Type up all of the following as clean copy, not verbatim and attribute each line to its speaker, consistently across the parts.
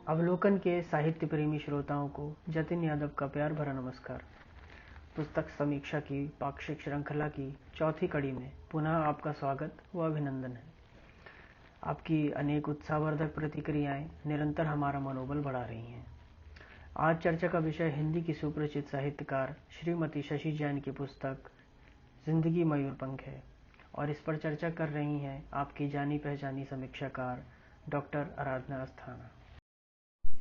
Speaker 1: अवलोकन के साहित्य प्रेमी श्रोताओं को जतिन यादव का प्यार भरा नमस्कार। पुस्तक समीक्षा की पाक्षिक श्रृंखला की चौथी कड़ी में पुनः आपका स्वागत व अभिनंदन है। आपकी अनेक उत्साहवर्धक प्रतिक्रियाएं निरंतर हमारा मनोबल बढ़ा रही हैं। आज चर्चा का विषय हिंदी की सुप्रसिद्ध साहित्यकार श्रीमती शशि जैन की पुस्तक जिंदगी मयूरपंख है और इस पर चर्चा कर रही हैं आपकी जानी पहचानी समीक्षाकार डॉक्टर आराधना अस्थाना।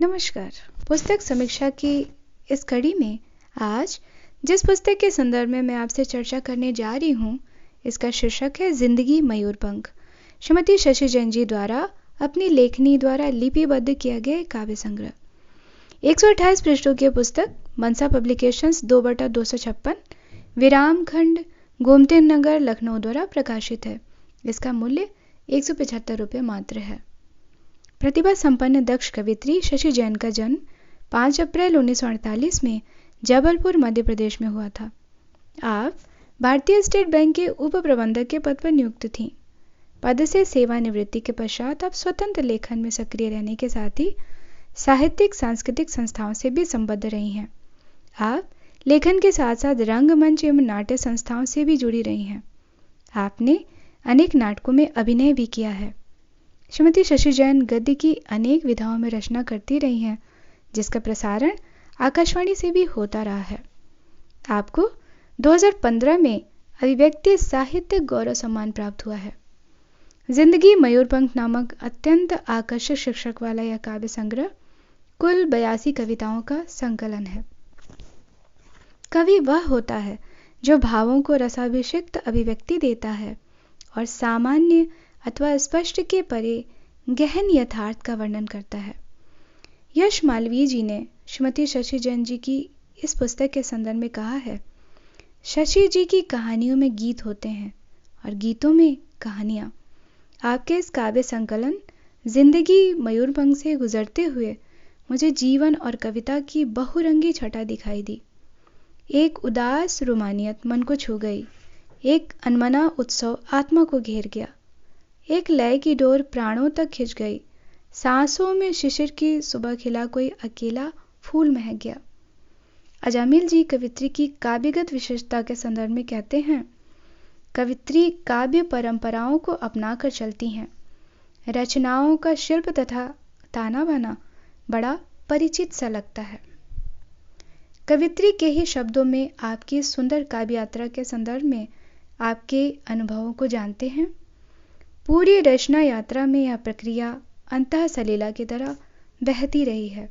Speaker 2: नमस्कार। पुस्तक समीक्षा की इस कड़ी में आज जिस पुस्तक के संदर्भ में मैं आपसे चर्चा करने जा रही हूँ, इसका शीर्षक है जिंदगी मयूरपंख। श्रीमती शशि जैन जी द्वारा अपनी लेखनी द्वारा लिपिबद्ध किया गया काव्य संग्रह। 128 पृष्ठों की पुस्तक मनसा पब्लिकेशंस 2/256 विराम खंड गोमती नगर लखनऊ द्वारा प्रकाशित है। इसका मूल्य 175 रुपये मात्र है। प्रतिभा संपन्न दक्ष कवित्री शशि जैन का जन्म 5 अप्रैल 1948 में जबलपुर मध्य प्रदेश में हुआ था। आप भारतीय स्टेट बैंक के उप प्रबंधक के पद पर नियुक्त थीं। पद से सेवानिवृत्ति के पश्चात आप स्वतंत्र लेखन में सक्रिय रहने के साथ ही साहित्यिक सांस्कृतिक संस्थाओं से भी संबद्ध रही हैं। आप लेखन के साथ साथ रंगमंच एवं नाट्य संस्थाओं से भी जुड़ी रही हैं। आपने अनेक नाटकों में अभिनय भी किया है। श्रीमती शशि जैन गद्य की अनेक विधाओं में रचना करती रही हैं, जिसका प्रसारण आकाशवाणी से भी होता रहा है। आपको 2015 में अभिव्यक्ति साहित्य गौरव सम्मान प्राप्त हुआ है। जिंदगी मयूरपंख नामक अत्यंत आकर्षक शीर्षक वाला यह काव्य संग्रह कुल 82 कविताओं का संकलन है। कवि वह होता है जो भावों को रसाभिषिक्त अभिव्यक्ति देता है और सामान्य अथवा स्पष्ट के परे गहन यथार्थ का वर्णन करता है। यश मालवीय जी ने श्रीमती शशि जैन जी की इस पुस्तक के संदर्भ में कहा है, शशि जी की कहानियों में गीत होते हैं और गीतों में कहानियां। आपके इस काव्य संकलन जिंदगी मयूरपंख से गुजरते हुए मुझे जीवन और कविता की बहुरंगी छटा दिखाई दी। एक उदास रोमानियत मन को छू गई, एक अनमना उत्सव आत्मा को घेर गया, एक लय की डोर प्राणों तक खिंच गई, सांसों में शिशिर की सुबह खिला कोई अकेला फूल महक गया। अजामिल जी कवित्री की काव्यगत विशेषता के संदर्भ में कहते हैं, कवित्री काव्य परंपराओं को अपनाकर चलती हैं। रचनाओं का शिल्प तथा ताना बाना बड़ा परिचित सा लगता है। कवित्री के ही शब्दों में आपकी सुंदर काव्य यात्रा के संदर्भ में आपके अनुभवों को जानते हैं। पूरी रचना यात्रा में यह प्रक्रिया अंतः सलीला की तरह बहती रही है।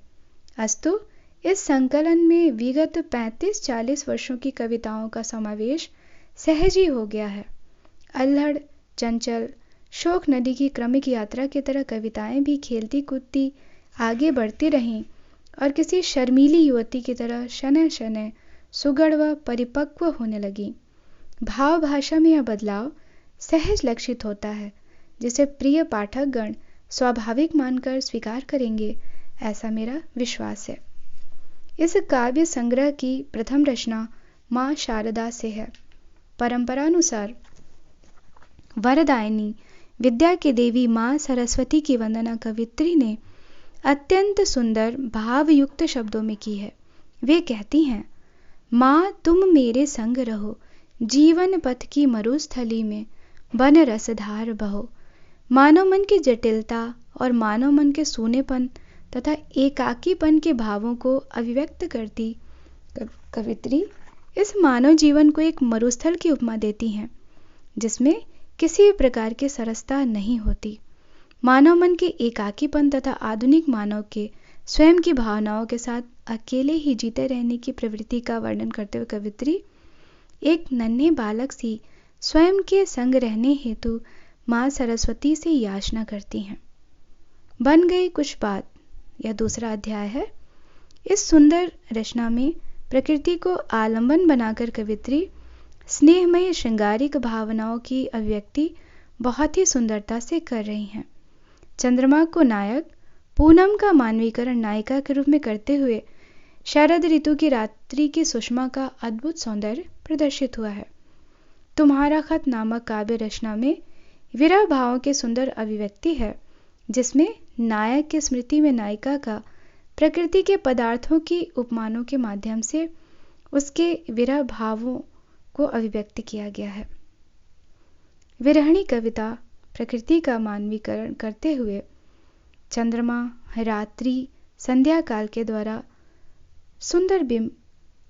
Speaker 2: अस्तु इस संकलन में विगत 35-40 वर्षों की कविताओं का समावेश सहज ही हो गया है। अल्हड़, चंचल, शोक नदी की क्रमिक यात्रा की तरह कविताएं भी खेलती कूदती आगे बढ़ती रहीं और किसी शर्मीली युवती की तरह शनय शनय सुगढ़ व परिपक्व होने लगी। भाव भाषा में यह बदलाव सहज लक्षित होता है, जिसे प्रिय पाठक गण स्वाभाविक मानकर स्वीकार करेंगे, ऐसा मेरा विश्वास है। इस काव्य संग्रह की प्रथम रचना मां शारदा से है। परंपरानुसार वरदायिनी विद्या की देवी मां सरस्वती की वंदना कवित्री ने अत्यंत सुंदर भावयुक्त शब्दों में की है। वे कहती हैं, मां तुम मेरे संग रहो, जीवन पथ की मरुस्थली में बन रसधार बहो। मानव मन की जटिलता और मानव मन के सूनेपन तथा एकाकीपन के भावों को अभिव्यक्त करती कवित्री इस मानव जीवन को एक मरुस्थल की उपमा देती हैं, जिसमें किसी भी प्रकार की सरसता नहीं होती। मानव मन के एकाकीपन तथा आधुनिक मानव के स्वयं की भावनाओं के साथ अकेले ही जीते रहने की प्रवृत्ति का वर्णन करते हुए कवित्री एक नन्हे बालक सी स्वयं के संग रहने हेतु मां सरस्वती से याचना करती हैं। बन गई कुछ बात, यह दूसरा अध्याय है। इस सुंदर रचना में प्रकृति को आलंबन बनाकर कवित्री स्नेहमय श्रृंगारिक भावनाओं की अभिव्यक्ति बहुत ही सुंदरता से कर रही हैं। चंद्रमा को नायक, पूनम का मानवीकरण नायिका के रूप में करते हुए शरद ऋतु की रात्रि की सुषमा का अद्भुत सौंदर्य प्रदर्शित हुआ है। तुम्हारा खत नामक काव्य रचना में विरह भावों की सुंदर अभिव्यक्ति है, जिसमें नायक की स्मृति में नायिका का प्रकृति के पदार्थों की उपमानों के माध्यम से उसके विरह भावों को अभिव्यक्त किया गया है। विरहणी कविता प्रकृति का मानवीकरण करते हुए चंद्रमा, रात्रि, संध्या काल के द्वारा सुंदर बिंब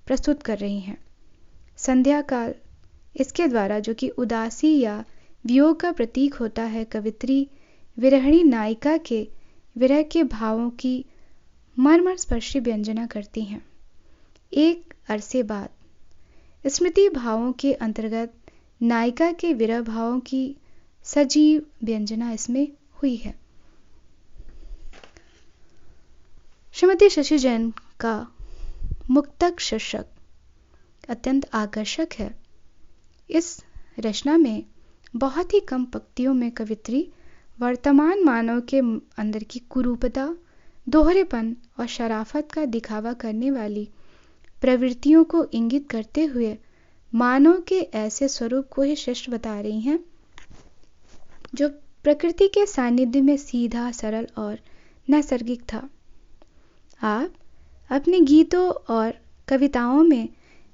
Speaker 2: प्रस्तुत कर रही हैं। संध्या काल इसके द्वारा, जो कि उदासी या वियोग का प्रतीक होता है, कवित्री विरहणी नायिका के विरह के भावों की मर्मर स्पर्शी व्यंजना करती हैं। एक अरसे बाद स्मृति भावों के अंतर्गत नायिका के विरह भावों की सजीव व्यंजना इसमें हुई है। श्रीमती शशि जैन का मुक्तक शीर्षक अत्यंत आकर्षक है। इस रचना में बहुत ही कम पंक्तियों में कवित्री वर्तमान मानव के अंदर की कुरूपता, दोहरेपन और शराफत का दिखावा करने वाली प्रवृत्तियों को इंगित करते हुए मानव के ऐसे स्वरूप को ही श्रेष्ठ बता रही हैं जो प्रकृति के सानिध्य में सीधा, सरल और नैसर्गिक था। आप अपने गीतों और कविताओं में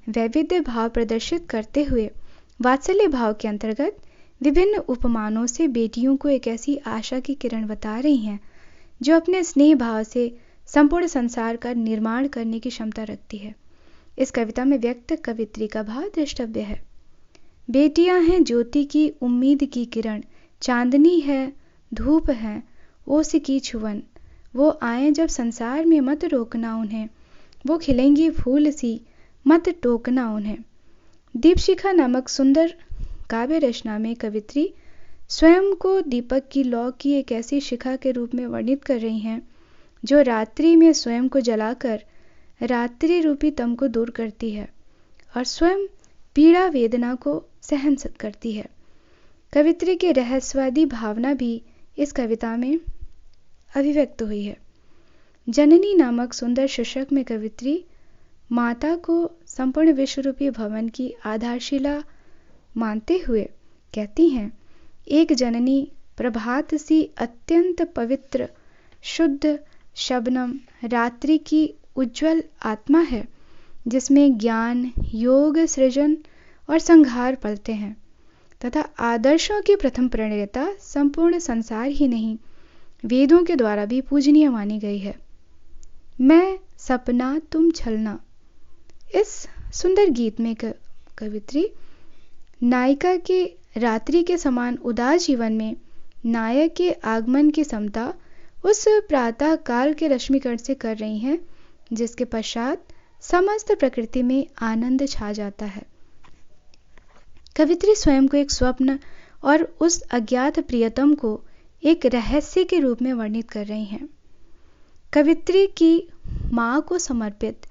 Speaker 2: वैविध्य भाव प्रदर्शित करते हुए वात्सल्य भाव के अंतर्गत विभिन्न उपमानों से बेटियों को एक ऐसी आशा की किरण बता रही हैं जो अपने स्नेह भाव से संपूर्ण संसार का निर्माण करने की क्षमता रखती है। इस कविता में व्यक्त कवित्री का भाव द्रष्टव्य है। बेटियां हैं ज्योति की उम्मीद की किरण, चांदनी है, धूप है, ओस की छुवन, वो आए जब संसार में मत रोकना उन्हें, वो खिलेंगी फूल सी मत टोकना उन्हें। दीपशिखा नामक सुंदर काव्य रचना में कवित्री स्वयं को दीपक की लौ की एक ऐसी शिखा के रूप में वर्णित कर रही हैं जो रात्रि में स्वयं को जलाकर रात्रि रूपी तम को दूर करती है और स्वयं पीड़ा वेदना को सहन करती है। कवित्री की रहस्यवादी भावना भी इस कविता में अभिव्यक्त हुई है। जननी नामक सुंदर शीर्षक में कवित्री माता को संपूर्ण विश्व रूपी भवन की आधारशिला मानते हुए कहती हैं, एक जननी प्रभात सी अत्यंत पवित्र शुद्ध शबनम रात्रि की उज्जवल आत्मा है जिसमें ज्ञान, योग, सृजन और संहार पलते हैं तथा आदर्शों की प्रथम प्रणेता संपूर्ण संसार ही नहीं वेदों के द्वारा भी पूजनीय मानी गई है। मैं सपना तुम छलना। इस सुंदर गीत में कवित्री नायिका के रात्रि के समान उदास जीवन में नायक के आगमन की समता उस प्रातः काल के रश्मिकण से कर रही हैं जिसके पश्चात समस्त प्रकृति में आनंद छा जाता है। कवित्री स्वयं को एक स्वप्न और उस अज्ञात प्रियतम को एक रहस्य के रूप में वर्णित कर रही हैं। कवित्री की मां को समर्पित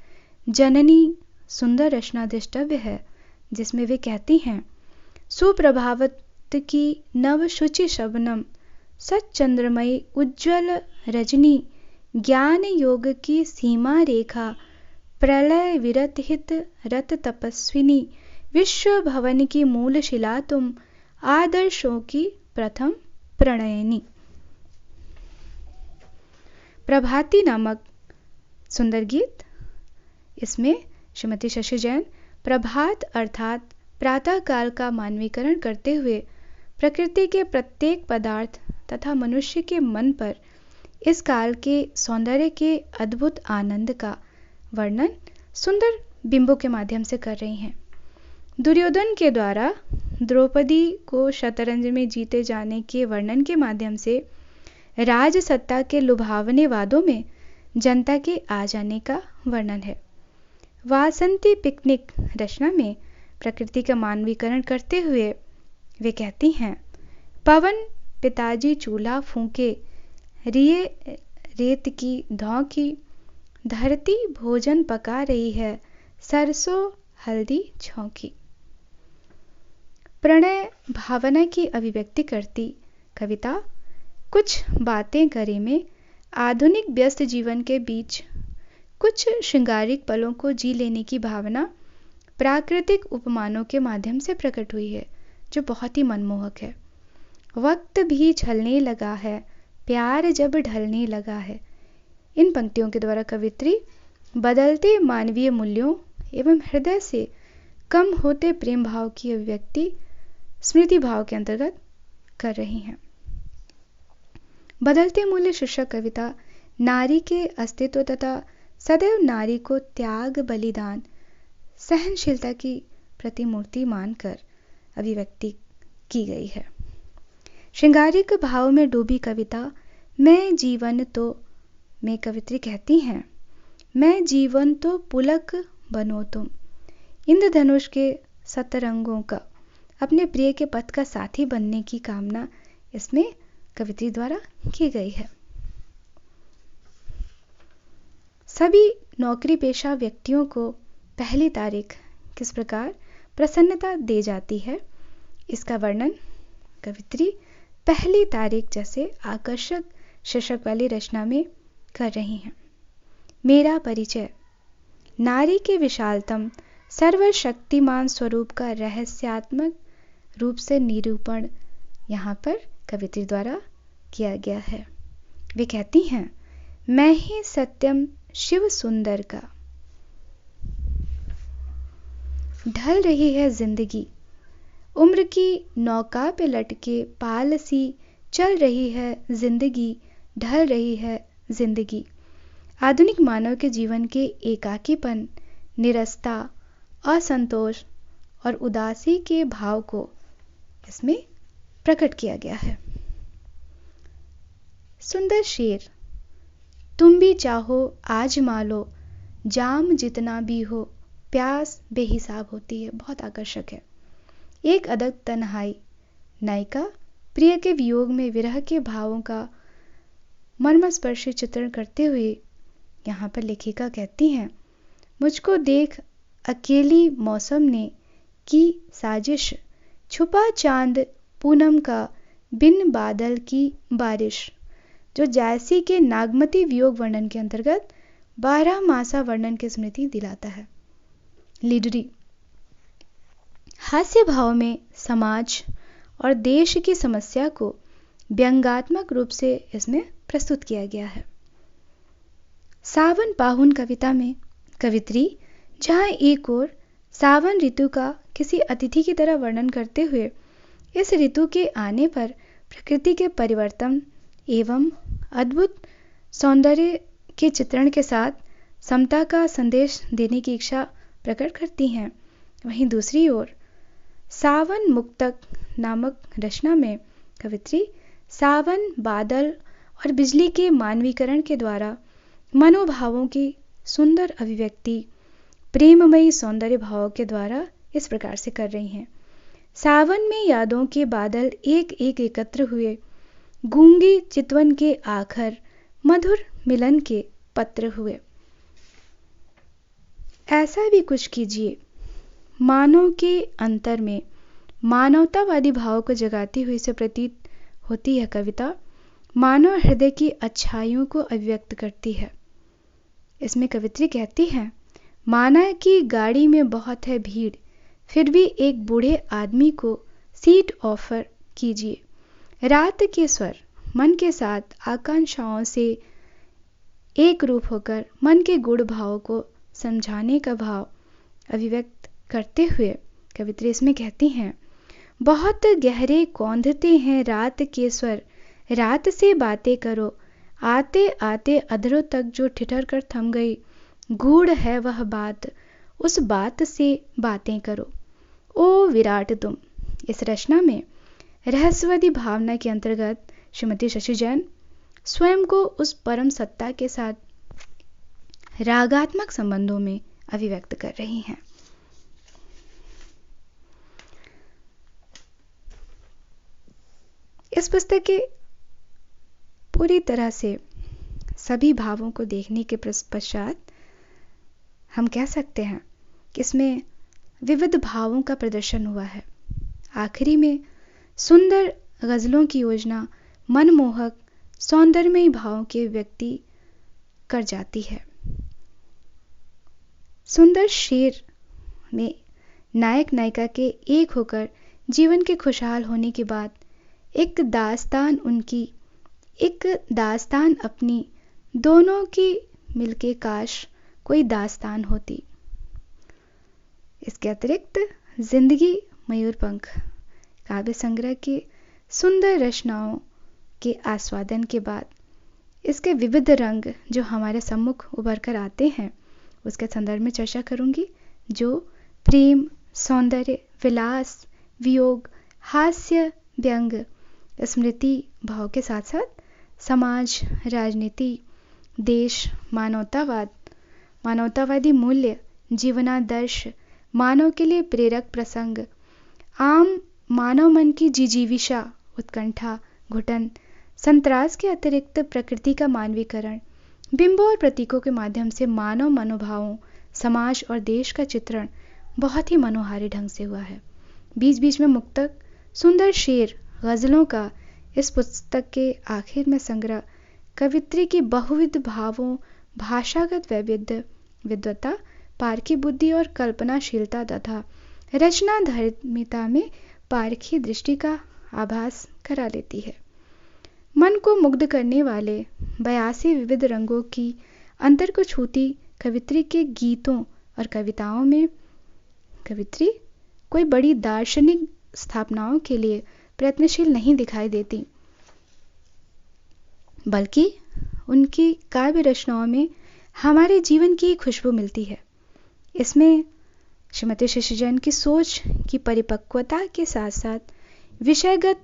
Speaker 2: जननी सुंदर रचना दृष्टव्य है जिसमें वे कहती हैं, सुप्रभावत की नव शुचि शबनम सच्चंद्रमयी उज्ज्वल रजनी ज्ञान योग की सीमा रेखा प्रलय विरत हित रत तपस्विनी विश्व भवन की मूल शिला तुम आदर्शों की प्रथम प्रणयनी। प्रभाती नामक सुंदर गीत, इसमें श्रीमती शशि जैन प्रभात अर्थात प्रातः काल का मानवीकरण करते हुए प्रकृति के प्रत्येक पदार्थ तथा मनुष्य के मन पर इस काल के सौंदर्य के अद्भुत आनंद का वर्णन सुंदर बिंबों के माध्यम से कर रही हैं। दुर्योधन के द्वारा द्रौपदी को शतरंज में जीते जाने के वर्णन के माध्यम से राज सत्ता के लुभावने वादों में जनता के आ जाने का वर्णन है। वासंती पिकनिक रचना में प्रकृति का मानवीकरण करते हुए वे कहती हैं, पवन पिताजी चूल्हा फूंके रिए रेत की धौंकी धरती भोजन पका रही है सरसों हल्दी छौंकी। प्रणय भावना की अभिव्यक्ति करती कविता कुछ बातें करे में आधुनिक व्यस्त जीवन के बीच कुछ श्रृंगारिक पलों को जी लेने की भावना प्राकृतिक उपमानों के माध्यम से प्रकट हुई है जो बहुत ही मनमोहक है। वक्त भी छलने लगा है प्यार जब ढलने लगा है। इन पंक्तियों के द्वारा कवित्री बदलते मानवीय मूल्यों एवं हृदय से कम होते प्रेम भाव की अभिव्यक्ति स्मृति भाव के अंतर्गत कर रही हैं। बदलते मूल्य शीर्षक कविता नारी के अस्तित्व तथा सदैव नारी को त्याग, बलिदान, सहनशीलता की प्रतिमूर्ति मानकर अभिव्यक्ति की गई है। श्रृंगारिक भाव में डूबी कविता मैं जीवन तो में कवित्री कहती हैं, मैं जीवन तो पुलक बनो तुम। इंद्रधनुष के सतरंगों का अपने प्रिय के पथ का साथी बनने की कामना इसमें कवित्री द्वारा की गई है। सभी नौकरी पेशा व्यक्तियों को पहली तारीख किस प्रकार प्रसन्नता दे जाती है, इसका वर्णन कवित्री पहली तारीख जैसे आकर्षक शीर्षक वाली रचना में कर रही हैं। मेरा परिचय नारी के विशालतम सर्वशक्तिमान स्वरूप का रहस्यात्मक रूप से निरूपण यहाँ पर कवित्री द्वारा किया गया है। वे कहती हैं, मैं ही सत्यम शिव सुंदर का। ढल रही है जिंदगी, उम्र की नौका पे लटके पाल सी चल रही है जिंदगी, ढल रही है जिंदगी। आधुनिक मानव के जीवन के एकाकीपन, निरस्ता, असंतोष और उदासी के भाव को इसमें प्रकट किया गया है। सुंदर शेर, तुम भी चाहो आजमा लो, जाम जितना भी हो, प्यास बेहिसाब होती है। बहुत आकर्षक है। एक अदक तन्हाई, नायिका प्रिय के वियोग में विरह के भावों का मर्मस्पर्शी चित्रण करते हुए यहाँ पर लेखिका कहती हैं, मुझको देख अकेली मौसम ने की साजिश, छुपा चांद पूनम का बिन बादल की बारिश, जो जायसी के नागमती वियोग वर्णन के अंतर्गत 12 मासा वर्णन की स्मृति दिलाता है। लीडरी हास्य भाव में समाज और देश की समस्या को व्यंग्यात्मक रूप से इसमें प्रस्तुत किया गया है। सावन पाहुन कविता में कवित्री जहां एक ओर सावन ऋतु का किसी अतिथि की तरह वर्णन करते हुए इस ऋतु के आने पर प्रकृति के परिवर्तन एवं अद्भुत सौंदर्य के चित्रण के साथ समता का संदेश देने की इच्छा प्रकट करती हैं, वहीं दूसरी ओर सावन मुक्तक नामक रचना में कवित्री सावन, बादल और बिजली के मानवीकरण के द्वारा मनोभावों की सुंदर अभिव्यक्ति प्रेममयी सौंदर्य भावों के द्वारा इस प्रकार से कर रही हैं। सावन में यादों के बादल एक एक एकत्र हुए, गूंगी चितवन के आखर मधुर मिलन के पत्र हुए। ऐसा भी कुछ कीजिए, मानव के अंतर में मानवतावादी भाव को जगाती हुई से प्रतीत होती है कविता मानव हृदय की अच्छाइयों को अभिव्यक्त करती है। इसमें कवित्री कहती है, माना कि गाड़ी में बहुत है भीड़, फिर भी एक बूढ़े आदमी को सीट ऑफर कीजिए। रात के स्वर मन के साथ आकांक्षाओं से एक रूप होकर मन के गुण भाव को समझाने का भाव अभिव्यक्त करते हुए कवित्री इसमें कहती हैं, बहुत गहरे कौंधते हैं रात के स्वर, रात से बातें करो, आते आते अधरों तक जो ठिठर कर थम गई, गूढ़ है वह बात, उस बात से बातें करो। ओ विराट तुम। इस रचना में रहस्यवादी भावना के अंतर्गत श्रीमती शशि जैन स्वयं को उस परम सत्ता के साथ रागात्मक संबंधों में अभिव्यक्त कर रही हैं। इस पुस्तक के पूरी तरह से सभी भावों को देखने के पश्चात हम कह सकते हैं कि इसमें विविध भावों का प्रदर्शन हुआ है। आखिरी में सुंदर गजलों की योजना मनमोहक सौंदर्यमयी भावों के व्यक्ति कर जाती है। सुंदर शेर में नायक नायिका के एक होकर जीवन के खुशहाल होने के बाद एक दास्तान उनकी एक दास्तान अपनी, दोनों की मिलके काश कोई दास्तान होती। इसके अतिरिक्त जिंदगी मयूरपंख काव्य संग्रह के सुंदर रचनाओं के आस्वादन के बाद इसके विविध रंग जो हमारे सम्मुख उभर कर आते हैं उसके संदर्भ में चर्चा करूंगी, जो प्रेम, सौंदर्य, विलास, वियोग, हास्य, व्यंग, स्मृति भाव के साथ साथ समाज, राजनीति, देश, मानवतावाद, मानवतावादी मूल्य, जीवनादर्श, मानव के लिए प्रेरक प्रसंग, आम मानव मन की जिजीविषा, उत्कंठा, घुटन, संतरास के अतिरिक्त प्रकृति का मानवीकरण, बिंबों और प्रतीकों के माध्यम से मानव मनोभावों, समाज और देश का चित्रण बहुत ही मनोहारी ढंग से हुआ है। बीच बीच में मुक्तक, सुंदर शेर, गजलों का इस पुस्तक के आखिर में संग्रह कवित्री की बहुविध भावों, भाषागत वैविध्य, विद्वता, पारखी बुद्धि और कल्पनाशीलता तथा रचना धर्मिता में पारखी दृष्टि का आभास करा लेती है। मन को मुग्ध करने वाले 82 विविध रंगों की अंतर को छूती कवित्री के गीतों और कविताओं में कवित्री कोई बड़ी दार्शनिक स्थापनाओं के लिए प्रयत्नशील नहीं दिखाई देती, बल्कि उनकी काव्य रचनाओं में हमारे जीवन की खुशबू मिलती है। इसमें श्रीमती शशि जैन की सोच की परिपक्वता के साथ साथ विषयगत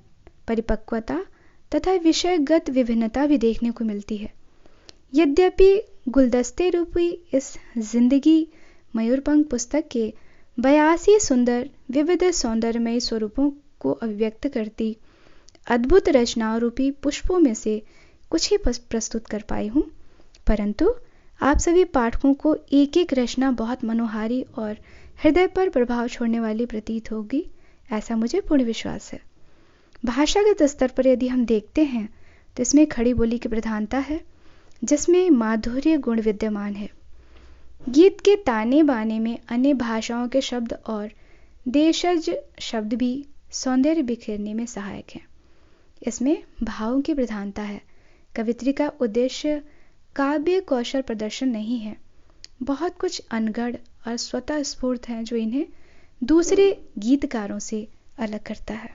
Speaker 2: परिपक्वता तथा विषयगत विभिन्नता भी देखने को मिलती है। यद्यपि गुलदस्ते रूपी इस जिंदगी मयूरपंख पुस्तक के 82 सुंदर विविध सौंदर्यमय स्वरूपों को अभिव्यक्त करती अद्भुत रचनाओं रूपी पुष्पों में से कुछ ही प्रस्तुत कर पाई हूँ, परंतु आप सभी पाठकों को एक एक रचना बहुत मनोहारी और हृदय पर प्रभाव छोड़ने वाली प्रतीत होगी, ऐसा मुझे पूर्ण विश्वास है। भाषागत स्तर पर यदि हम देखते हैं तो इसमें खड़ी बोली की प्रधानता है, जिसमें माधुर्य गुण विद्यमान है। गीत के ताने बाने में अन्य भाषाओं के शब्द और देशज शब्द भी सौंदर्य बिखेरने में सहायक हैं। इसमें भावों की प्रधानता है। कवित्री का उद्देश्य काव्य कौशल प्रदर्शन नहीं है, बहुत कुछ अनगढ़ और स्वतः स्फूर्त है जो इन्हें दूसरे गीतकारों से अलग करता है।